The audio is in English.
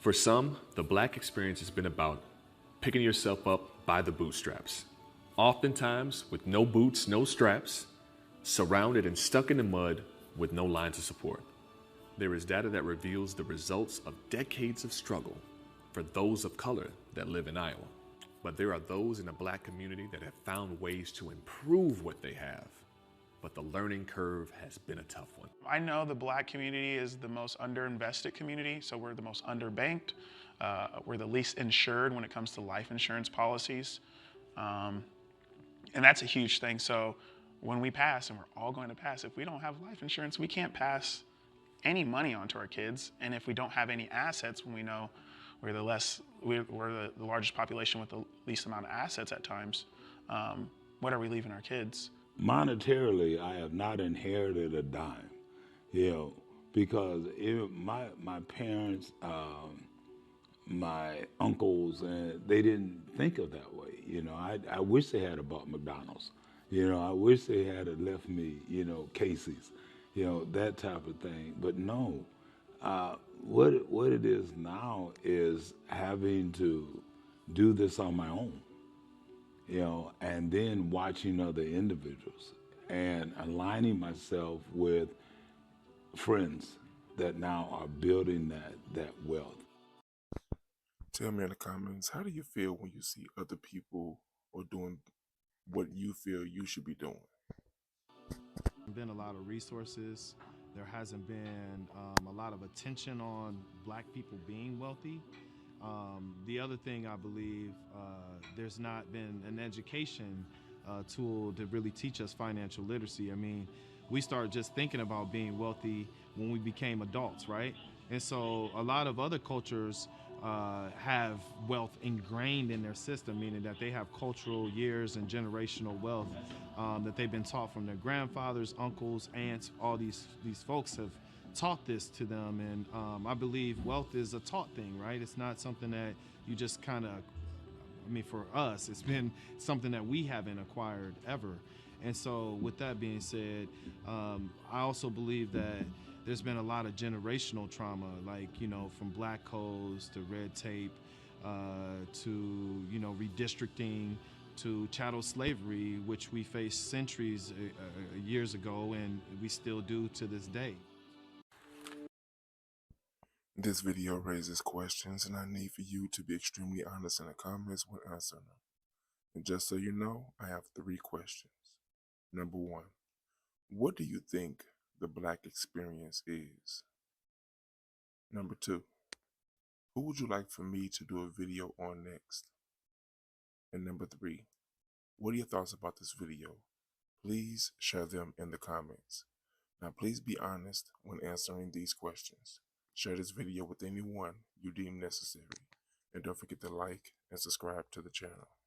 For some, the Black experience has been about picking yourself up by the bootstraps. Oftentimes, with no boots, no straps, surrounded and stuck in the mud with no lines of support. There is data that reveals the results of decades of struggle for those of color that live in Iowa. But there are those in the Black community that have found ways to improve what they have. But the learning curve has been a tough one. I know the Black community is the most underinvested community, so we're the most underbanked. We're the least insured when it comes to life insurance policies. And that's a huge thing. So when we pass, and we're all going to pass, if we don't have life insurance, we can't pass any money onto our kids. And if we don't have any assets, when we know we're the largest population with the least amount of assets at times, what are we leaving our kids? Monetarily, I have not inherited a dime, because my parents, my uncles, they didn't think of that way. I wish they had bought McDonald's. I wish they had left me, Casey's, that type of thing. But no, what it is now is having to do this on my own. And then watching other individuals and aligning myself with friends that now are building that wealth. Tell me in the comments, how do you feel when you see other people are doing what you feel you should be doing? There's been a lot of resources. There hasn't been a lot of attention on Black people being wealthy. The other thing I believe, there's not been an education tool to really teach us financial literacy. I mean, we started just thinking about being wealthy when we became adults, right? And so a lot of other cultures have wealth ingrained in their system, meaning that they have cultural years and generational wealth that they've been taught from their grandfathers, uncles, aunts. All these folks have taught this to them, and I believe wealth is a taught thing, right? It's not something that you just kind of, for us, it's been something that we haven't acquired ever. And so with that being said, I also believe that there's been a lot of generational trauma, like, from black codes to red tape, to, redistricting, to chattel slavery, which we faced centuries years ago, and we still do to this day. This video raises questions, and I need for you to be extremely honest in the comments when answering them. And just so you know, I have 3 questions. Number 1, what do you think the Black experience is? Number 2, who would you like for me to do a video on next? And number 3, what are your thoughts about this video? Please share them in the comments. Now please be honest when answering these questions. Share this video with anyone you deem necessary. And don't forget to like and subscribe to the channel.